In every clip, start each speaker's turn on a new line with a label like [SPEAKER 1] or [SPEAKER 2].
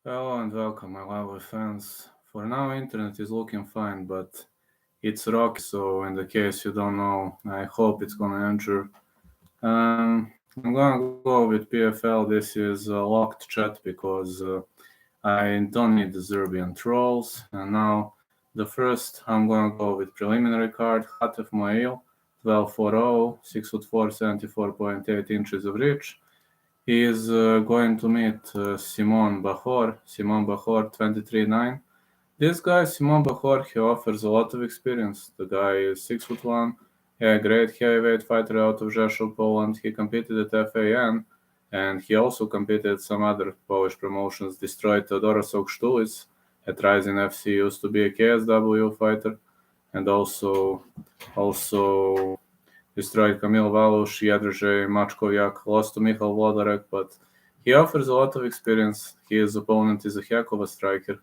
[SPEAKER 1] Hello and welcome, my lovely fans. For now, internet is looking fine, but it's rocky, so in the case you don't know, I hope it's gonna enter. I'm gonna go with PFL. This is a locked chat because I don't need the Serbian trolls. And now, the first, I'm gonna go with preliminary card, Hatef Mail, 12-4-0, 6'4", 74.8 inches of reach. He is going to meet Simon Bajor. Simon Bajor, 23-9. This guy, Simon Bajor, he offers a lot of experience. The guy is 6'1", a great heavyweight fighter out of Rzeszów, Poland. He competed at FAN, and he also competed at some other Polish promotions. Destroyed Teodoros Aukštulis at Rising FC, used to be a KSW fighter, and also destroyed Kamil Valush, Jedrzej Mačkovjak, lost to Michal Vlodarek, but he offers a lot of experience. His opponent is a heck of a striker.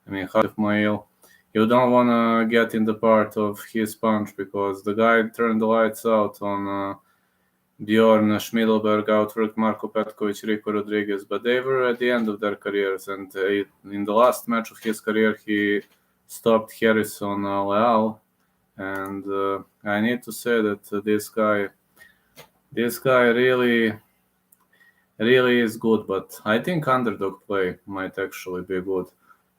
[SPEAKER 1] I mean, Hatef Mail, you don't want to get in the part of his punch because the guy turned the lights out on Bjorn Schmidlberg, outworked Marko Petkovic, Rico Rodriguez, but they were at the end of their careers, and in the last match of his career, he stopped Harrison Leal. And I need to say that this guy really is good, but I think underdog play might actually be good.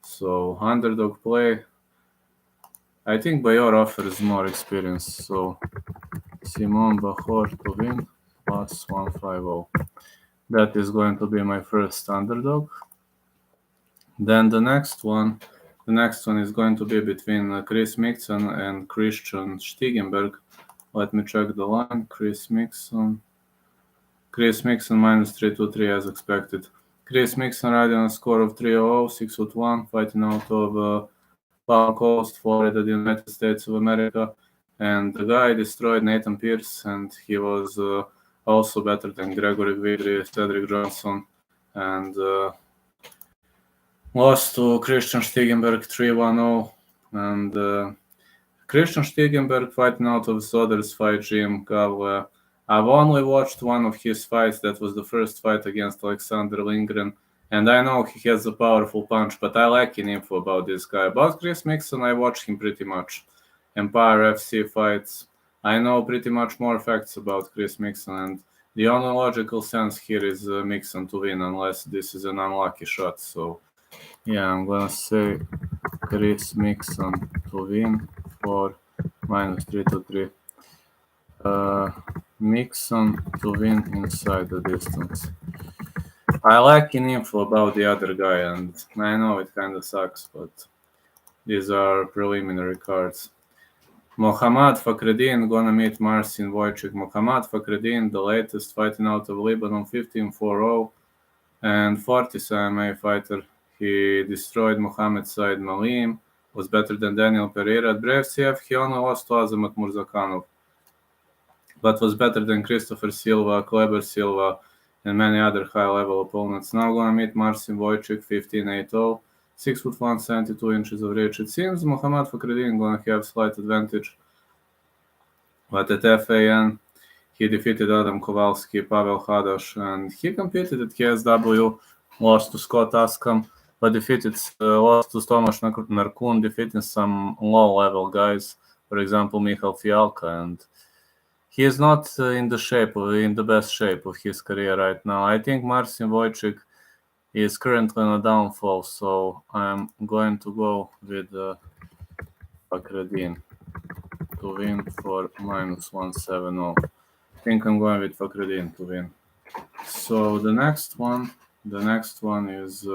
[SPEAKER 1] So underdog play, I think Bayor offers more experience. So Simon Bajor to win plus 150. That is going to be my first underdog. Then the next one is going to be between Chris Mixon and Christian Stiegenberg. Let me check the line. Chris Mixon minus 323 as expected. Chris Mixon riding on a score of 3-0, 6'1", fighting out of Palm Coast, Florida, the United States of America. And the guy destroyed Nathan Pierce, and he was also better than Gregory Vigri, Cedric Johnson, and lost to Christian Stiegenberg 3-1-0. And Christian Stiegenberg fighting out of Soder's fight gym. I've only watched one of his fights. That was the first fight against Alexander Lindgren. And I know he has a powerful punch, but I lack in info about this guy. About Chris Mixon, I watched him pretty much. Empire FC fights. I know pretty much more facts about Chris Mixon, and the only logical sense here is Mixon to win, unless this is an unlucky shot. So, yeah, I'm gonna say Chris Mixon to win for minus 323. Mixon to win inside the distance. I lack in info about the other guy, and I know it kind of sucks, but these are preliminary cards. Mohammad Fakhreddin gonna meet Marcin Wojcik. Mohammad Fakhreddin, the latest fighting out of Lebanon, 15-4-0 and 40 MMA fighter. He destroyed Mohamed Said Malim, was better than Daniel Pereira. At Brave CF, he only lost to Azamat Murzakanov, but was better than Christopher Silva, Kleber Silva, and many other high-level opponents. Now gonna meet Marcin Wojcik, 15-8-0, 6'1", 72 inches of reach. It seems Mohammad Fakhreddin gonna have slight advantage, but at FAN, he defeated Adam Kowalski, Pavel Hadash, and he competed at KSW, lost to Scott Askham, but lost to Tomasz Narkun, defeating some low-level guys, for example, Michal Fialka, and he is not in the best shape of his career right now. I think Marcin Wojcik is currently on a downfall, so I'm going to go with Fakhreddin to win for minus 170. I think I'm going with Fakhreddin to win. So the next one is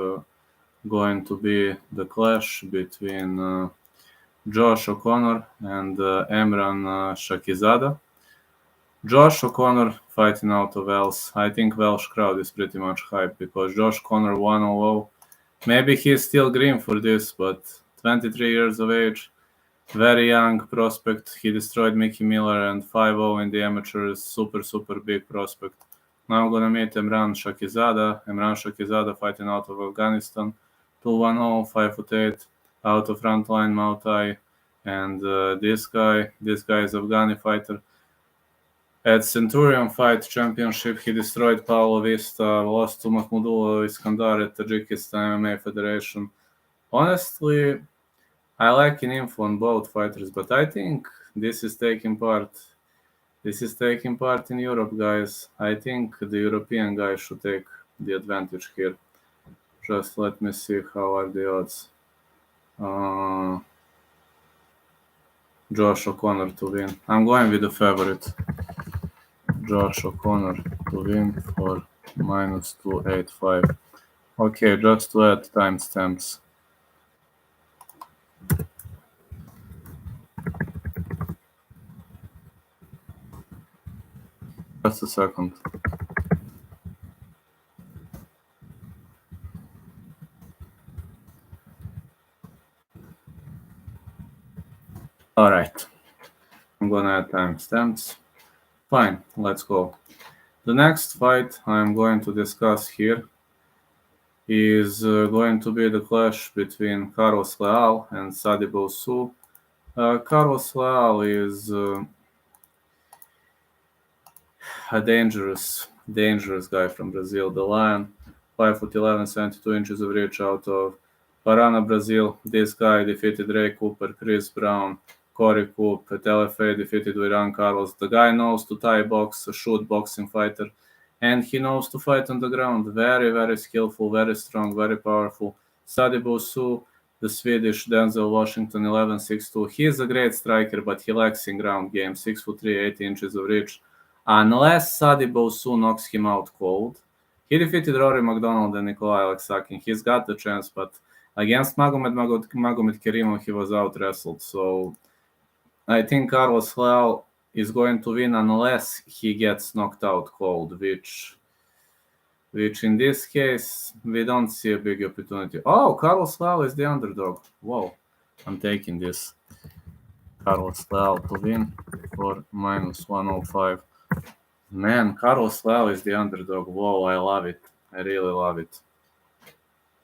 [SPEAKER 1] going to be the clash between Josh O'Connor and Emran Shakizada. Josh O'Connor fighting out of Wales. I think Welsh crowd is pretty much hyped because Josh O'Connor 1-0. Maybe he's still green for this, but 23 years of age, very young prospect. He destroyed Mickey Miller and 5-0 in the amateurs. Super big prospect. Now I'm gonna meet Emran Shakizada. Emran Shakizada fighting out of Afghanistan. 2-1-0, 5'8", out of frontline Muay Thai. And this guy is Afghani fighter. At Centurion Fight Championship, he destroyed Paulo Vista, lost to Mahmudullah Iskandar at Tajikistan MMA Federation. Honestly, I like an info on both fighters, but I think this is taking part in Europe, guys. I think the European guys should take the advantage here. Just let me see how are the odds. Josh O'Connor to win. I'm going with the favorite. Josh O'Connor to win for -285. Okay, just to add timestamps. Just a second. Alright. I'm gonna add timestamps. Fine, let's go. The next fight I'm going to discuss here is going to be the clash between Carlos Leal and Sadibou Su. Carlos Leal is a dangerous guy from Brazil, the Lion. 5'11", 72 inches of reach out of Parana, Brazil. This guy defeated Ray Cooper, Chris Brown, Corey Coop, at LFA defeated Iran Carlos. The guy knows to Thai box, a shoot boxing fighter, and he knows to fight on the ground. Very, very skillful, very strong, very powerful. Sadibou Su, the Swedish Denzel Washington, 11'6'2". He is a great striker, but he lacks in ground game. 6'3", 80 inches of reach. Unless Sadibou Su knocks him out cold. He defeated Rory McDonald and Nikolai Aleksakin. He's got the chance, but against Magomed Kerimov, he was out-wrestled. So I think Carlos Leal is going to win unless he gets knocked out cold, which in this case, we don't see a big opportunity. Oh, Carlos Leal is the underdog. Whoa, I'm taking this. Carlos Leal to win for -105. Man, Carlos Leal is the underdog. Whoa, I love it. I really love it.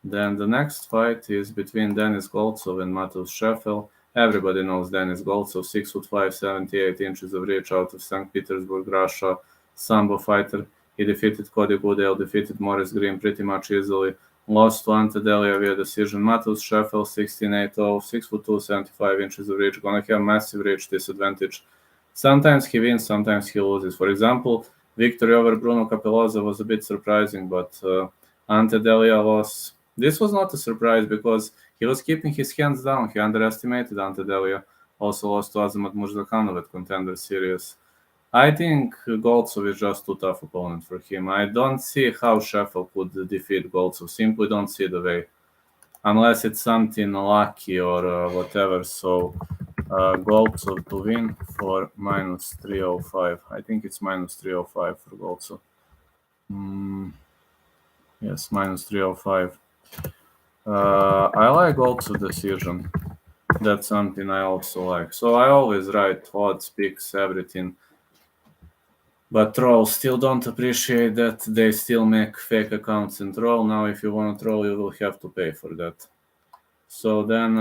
[SPEAKER 1] Then the next fight is between Denis Goltsov and Matus Sheffield. Everybody knows Denis Goltsov, 6'5", 78 inches of reach out of St. Petersburg, Russia, Sambo fighter. He defeated Cody Goodale, defeated Maurice Green pretty much easily, lost to Ante Delia via decision. Matus Sheffield, 16'8", 6'2", 75 inches of reach, gonna have massive reach disadvantage. Sometimes he wins, sometimes he loses. For example, victory over Bruno Capelloza was a bit surprising, but Ante Delia loss. This was not a surprise because he was keeping his hands down. He underestimated Ante Delia. Also lost to Azamat Murzakanov at Contender Series. I think Goltsov is just too tough opponent for him. I don't see how Sheffield could defeat Goltsov. Simply don't see the way. Unless it's something lucky or whatever. So Goltsov to win for -305. I think it's -305 for Goltsov. Yes, -305. I like Goltsov decision. That's something I also like. So I always write odds, picks, everything. But trolls still don't appreciate that. They still make fake accounts and troll. Now, if you want to troll, you will have to pay for that. So then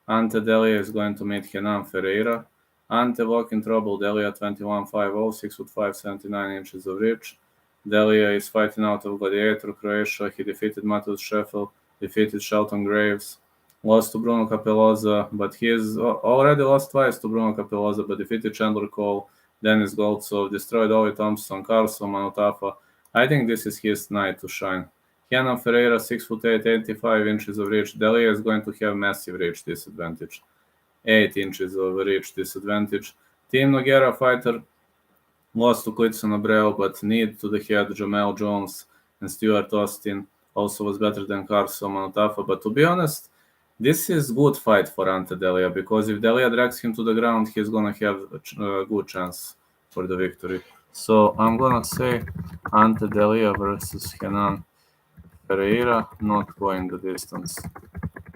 [SPEAKER 1] Ante Delia is going to meet Kenan Ferreira. Ante walking trouble. Delia 21'5", 6'5", 79 inches of reach. Delia is fighting out of Gladiator, Croatia. He defeated Matus Sheffield, defeated Shelton Graves, lost to Bruno Capelloza, but he has already lost twice to Bruno Capelloza, but defeated Chandler Cole, Denis Goltsov, destroyed Ollie Thompson, Carlson, Manutafa. I think this is his night to shine. Kenan Ferreira, 6'8", 85 inches of reach. Delia is going to have massive reach disadvantage. 8 inches of reach disadvantage. Team Nogueira fighter lost to Clitson Abreu, but need to the head Jamel Jones and Stuart Austin. Also was better than Carlson, Manutafa. But to be honest, this is good fight for Ante Delia, because if Delia drags him to the ground, he's gonna have a good chance for the victory. So I'm gonna say Ante Delia versus Kenan Ferreira, not going the distance.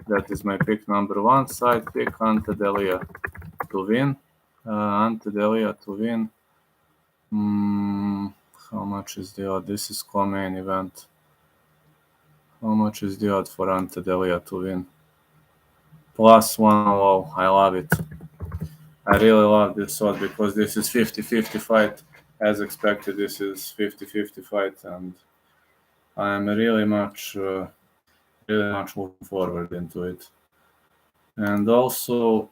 [SPEAKER 1] That is my pick number one. Side pick, Ante Delia to win. Ante Delia to win. How much is the odd? This is co-main event. How much is the odd for Ante Delia to win? +1 low. I love it. I really love this shot because this is 50-50 fight. As expected, this is 50-50 fight, and I'm really much looking forward into it. And also,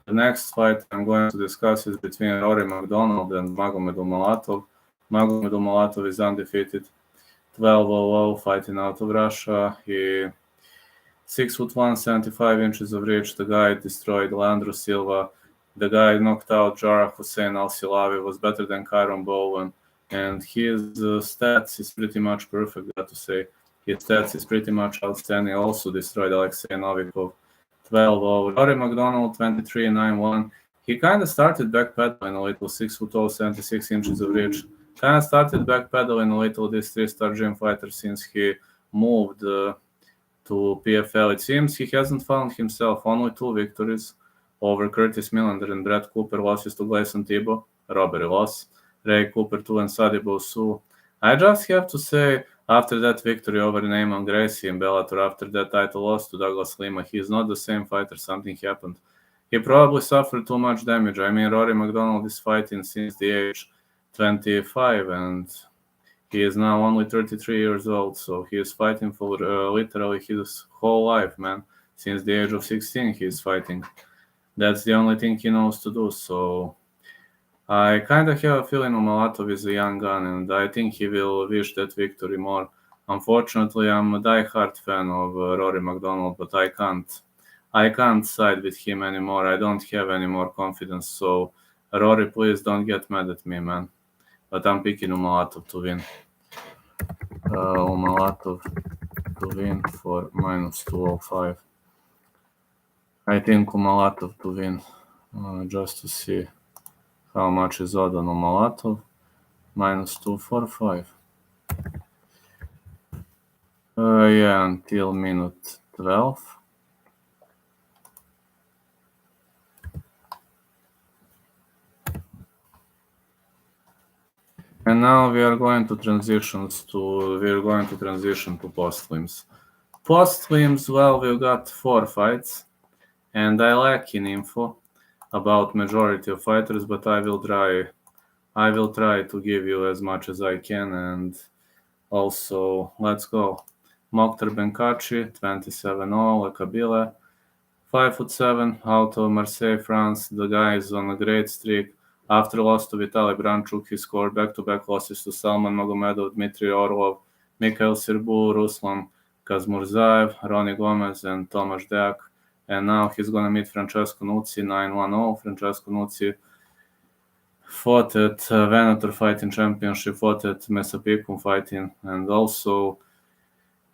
[SPEAKER 1] the next fight I'm going to discuss is between Rory McDonald and Magomedov. Magomedov is undefeated, 12-0 fighting out of Russia. He 6'1", 75 inches of reach. The guy destroyed Leandro Silva. The guy knocked out Jarrah Hussein Al-Silawi, was better than Kyron Bowen. And his stats is pretty much perfect, got to say. His stats is pretty much outstanding. Also destroyed Alexei Novikov, 12-0. Rory McDonald, 23-9-1. He kind of started backpedaling a little, 6'0", 76 inches of reach. Kind of started backpedaling a little, this three-star gym fighter, since he moved to PFL. It seems he hasn't found himself. Only 2 victories over Curtis Millender and Brett Cooper, losses to Gleison Tebow, robbery loss, Ray Cooper 2 and Sadibo Su. I just have to say, after that victory over Neyman Gracie in Bellator, after that title loss to Douglas Lima, he is not the same fighter. Something happened. He probably suffered too much damage. I mean, Rory McDonald is fighting since the age 25, and he is now only 33 years old, so he is fighting for literally his whole life, man. Since the age of 16, he is fighting. That's the only thing he knows to do, so I kind of have a feeling Umalatov is a young gun, and I think he will wish that victory more. Unfortunately, I'm a die-hard fan of Rory McDonald, but I can't side with him anymore. I don't have any more confidence, so Rory, please don't get mad at me, man. But I'm picking Umalatov to win. Umalatov to win for -205. I think Umalatov to win, just to see how much is odd on Umalatov, -245. Yeah, until minute 12. And now we are going to transition to Postlims. Postlims, well, we've got 4 fights, and I lack in info about majority of fighters, but I will try to give you as much as I can. And also, let's go. Mokhtar Benkachi, 27-0, Kabila, 5'7", out of Marseille, France. The guy is on a great streak. After loss to Vitaly Branchuk, he scored back-to-back losses to Salman Magomedov, Dmitry Orlov, Mikhail Sirbu, Ruslan Kazmurzaev, Ronnie Gomez, and Tomasz Deak. And now he's going to meet Francesco Nuzzi, 9-1-0. Francesco Nuzzi fought at Venator Fighting Championship, fought at Mesapicum Fighting, and also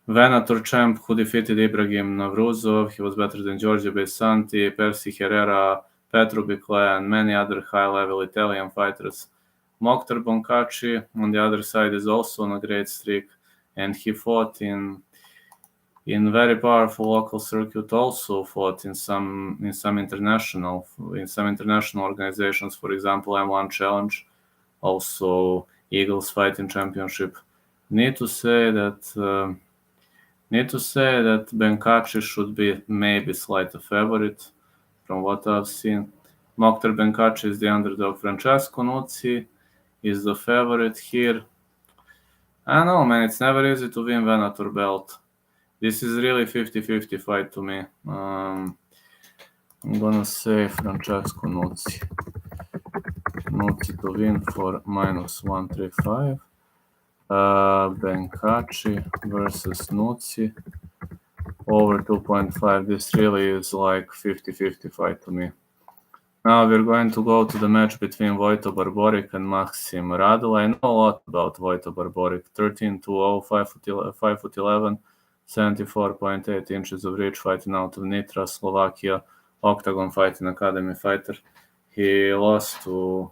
[SPEAKER 1] Venator champ who defeated Ibrahim Navruzov. He was better than Giorgio Besanti, Percy Herrera, Petru Biclea, and many other high-level Italian fighters. Mokhtar Benkachi, on the other side, is also on a great streak, and he fought in very powerful local circuit. Also fought in some international organizations, for example, M1 Challenge, also Eagles Fighting Championship. Need to say that Benkachi should be maybe slight favorite from what I've seen. Mokhtar Benkachi is the underdog. Francesco Nuzzi is the favorite here. I don't know, man. It's never easy to win Venator belt. This is really 50-50 fight to me. I'm gonna say Francesco Nuzzi. Nuzzi to win for -135. Benkachi versus Nuzzi over 2.5. This really is like 50-50 fight to me. Now we're going to go to the match between Vojto Barborik and Maxim Radul. I know a lot about Vojto Barborik. 13-2-0, 5'11", 74.8 inches of reach, fighting out of Nitra, Slovakia, Octagon Fighting Academy fighter. He lost to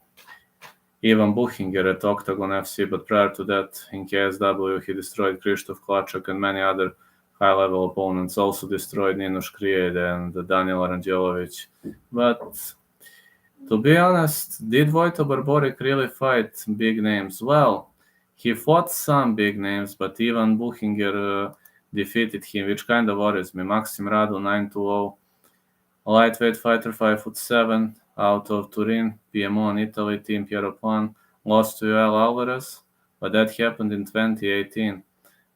[SPEAKER 1] Ivan Buchinger at Octagon FC, but prior to that, in KSW, he destroyed Krzysztof Klaczek and many other high-level opponents. Also destroyed Ninoš Kried and Daniel Aranđelović. But to be honest, did Vojto Barborik really fight big names? Well, he fought some big names, but Ivan Buchinger defeated him, which kind of worries me. Maxim Radu, 9-2-0. Lightweight fighter, 5'7", out of Turin, Piedmont, Italy, Team Piero Plan, lost to Yoel Alvarez, but that happened in 2018.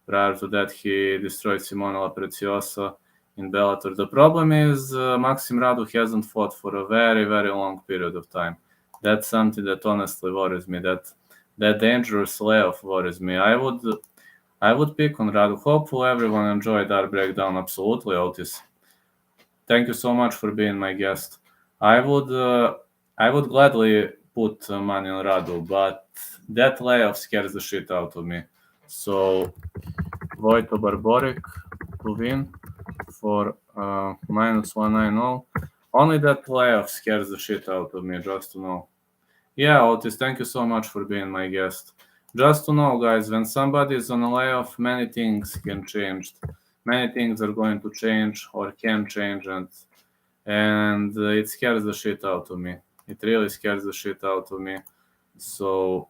[SPEAKER 1] Prior to that, he destroyed Simone La Preciosa in Bellator. The problem is Maxim Radu hasn't fought for a very, very long period of time. That's something that honestly worries me. That dangerous layoff worries me. I would pick on Radu. Hopefully, everyone enjoyed our breakdown. Absolutely, Otis. Thank you so much for being my guest. I would gladly put money on Radu, but that layoff scares the shit out of me. So Vojto Barborik to win for -190. Only that layoff scares the shit out of me, just to know. Yeah, Otis, thank you so much for being my guest. Just to know, guys, when somebody is on a layoff, many things can change. Many things are going to change or can change, and it scares the shit out of me. It really scares the shit out of me. So,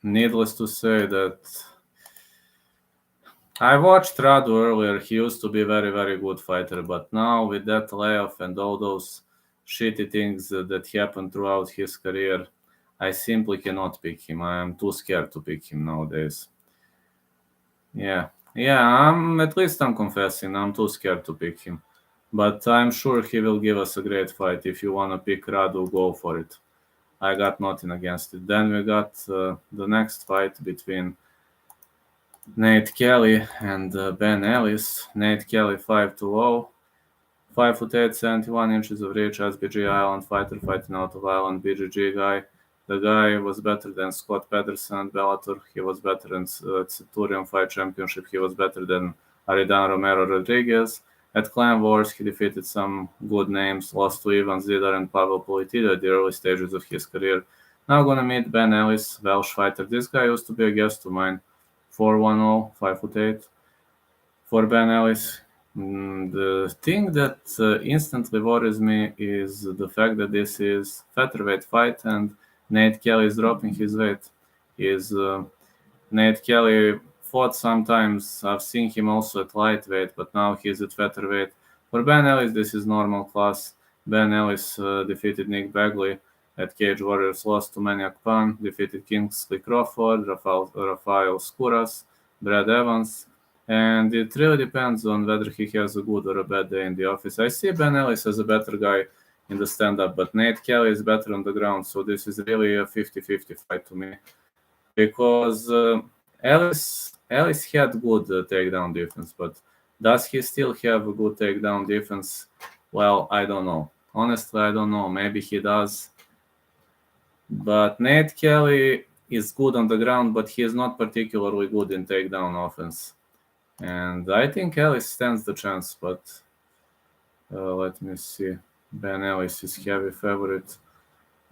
[SPEAKER 1] needless to say that I watched Radu earlier. He used to be a very, very good fighter, but now with that layoff and all those shitty things that happened throughout his career, I simply cannot pick him. I am too scared to pick him nowadays. Yeah, I'm confessing. I'm too scared to pick him. But I'm sure he will give us a great fight. If you want to pick Radu, go for it. I got nothing against it. Then we got the next fight between Nate Kelly and Ben Ellis. Nate Kelly 5'0", 5'8", 71 inches of reach, SBG Island fighter fighting out of Island, BGG guy. The guy was better than Scott Pedersen at Bellator. He was better in Centurion Fight Championship. He was better than Aridan Romero Rodriguez. At Clan Wars, he defeated some good names, lost to Ivan Zidar and Pavel Politida at the early stages of his career. Now gonna meet Ben Ellis, Welsh fighter. This guy used to be a guest of mine. 4'10", 5'8". For Ben Ellis, the thing that instantly worries me is the fact that this is featherweight fight and Nate Kelly is dropping his weight. Nate Kelly fought sometimes. I've seen him also at lightweight, but now he's at featherweight. For Ben Ellis, this is normal class. Ben Ellis defeated Nick Bagley at Cage Warriors, lost to Maniac Pan, defeated Kingsley Crawford, Rafael Skouras, Brad Evans, and it really depends on whether he has a good or a bad day in the office. I see Ben Ellis as a better guy in the stand-up, but Nate Kelly is better on the ground, so this is really a 50-50 fight to me. Because Ellis had good takedown defense, but does he still have a good takedown defense? Well, I don't know. Honestly, I don't know. Maybe he does. But Nate Kelly is good on the ground, but he is not particularly good in takedown offense. And I think Ellis stands the chance, but let me see. Ben Ellis is heavy favorite.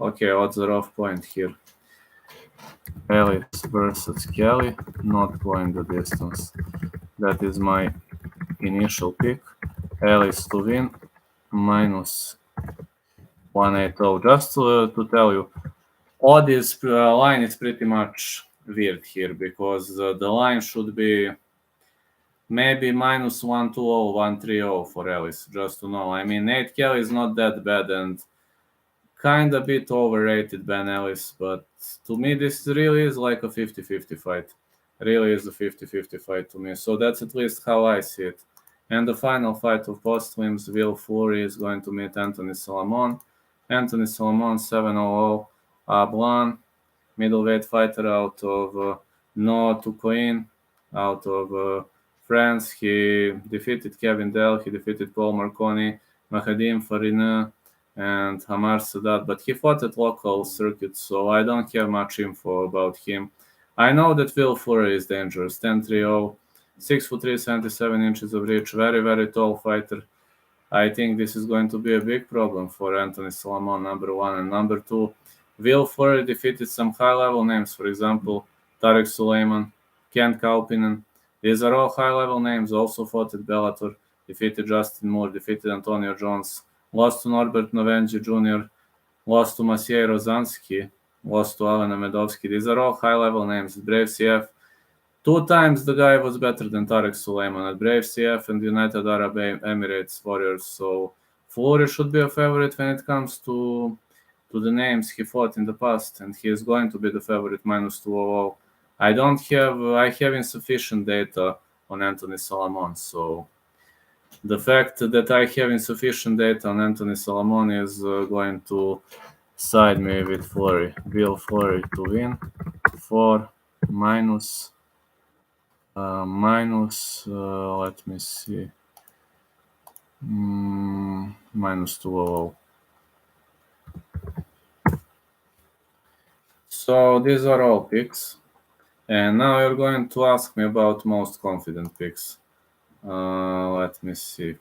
[SPEAKER 1] Okay, odds are off point here. Ellis versus Kelly, not going the distance. That is my initial pick. Ellis to win, -180. Just to tell you, this line is pretty much weird here because the line should be maybe -120, 130 for Ellis, just to know. I mean, Nate Kelly is not that bad and kind of bit overrated, Ben Ellis, but to me this really is like a 50-50 fight. Really is a 50-50 fight to me. So that's at least how I see it. And the final fight of Postlims, Will Fleury is going to meet Anthony Solomon. Anthony Solomon, 700, Blanc, middleweight fighter out of No Tucoin, out of France. He defeated Kevin Dell, he defeated Paul Marconi, Mahadim Farina, and Hamar Sadat, but he fought at local circuits, so I don't have much info about him. I know that Will Fleury is dangerous, 10-3-0, 6'3", 77 inches of reach, very, very tall fighter. I think this is going to be a big problem for Anthony Solomon, number one. And number two, Will Fleury defeated some high-level names, for example, Tarek Suleiman, Ken Kaupinen. These are all high-level names, also fought at Bellator, defeated Justin Moore, defeated Antonio Jones, lost to Norbert Novenji Jr., lost to Maciej Rozansky, lost to Alan Amedovski. These are all high-level names. Brave CF 2 times the guy was better than Tarek Suleiman at Brave CF and United Arab Emirates Warriors. So Fury should be a favorite when it comes to the names he fought in the past, and he is going to be the favorite -200. I have insufficient data on Anthony Salamon, so the fact that I have insufficient data on Anthony Salamon is going to side me with Fury. Will Fury to win for minus, let me see, -200. So these are all picks. And now you're going to ask me about most confident picks. Let me see.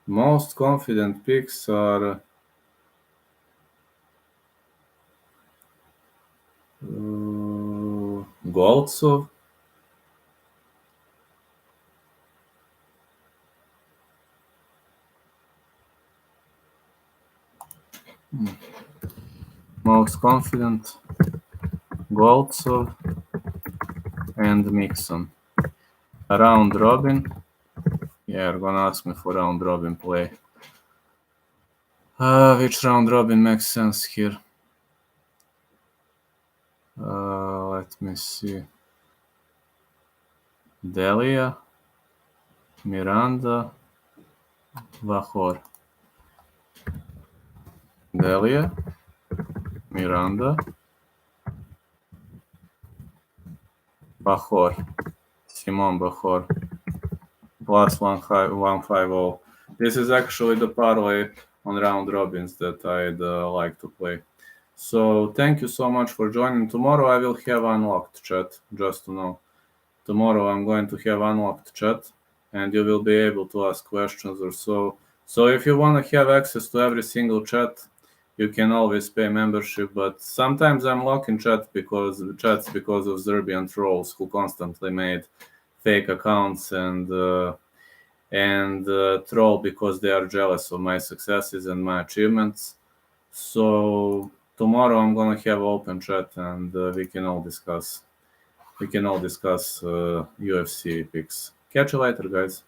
[SPEAKER 1] Most confident picks are Goltsov, most confident Goltsov and Mixon. Round robin. Yeah, you're gonna ask me for round robin play. Which round robin makes sense here? Let me see. Delia, Miranda, Vahor. Delia, Miranda, Bahor, Simon Bahor, plus 150. This is actually the parlay on round robins that I'd like to play. So thank you so much for joining. Tomorrow I will have unlocked chat, just to know. Tomorrow I'm going to have unlocked chat, and you will be able to ask questions or so. So if you want to have access to every single chat, you can always pay membership. But sometimes I'm locking chats because of Serbian trolls who constantly made fake accounts and troll because they are jealous of my successes and my achievements. So tomorrow I'm gonna have open chat and we can all discuss UFC picks. Catch you later, guys.